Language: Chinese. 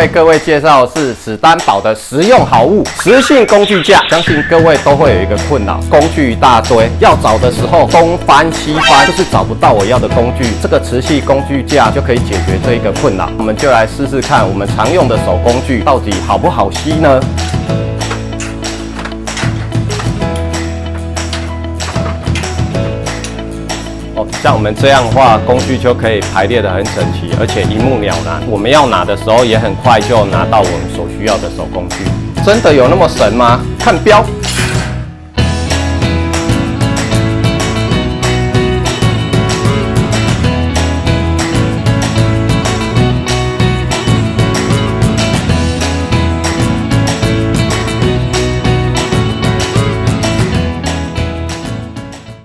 为各位介绍的是史丹堡的实用好物——磁性工具架。相信各位都会有一个困扰，工具一大堆，要找的时候东翻西翻，就是找不到我要的工具。这个磁性工具架就可以解决这一个困扰。我们就来试试看，我们常用的手工具到底好不好吸呢？像我们这样的话，工具就可以排列得很整齐，而且一目了然。我们要拿的时候也很快就拿到我们所需要的手工具。真的有那么神吗？看标。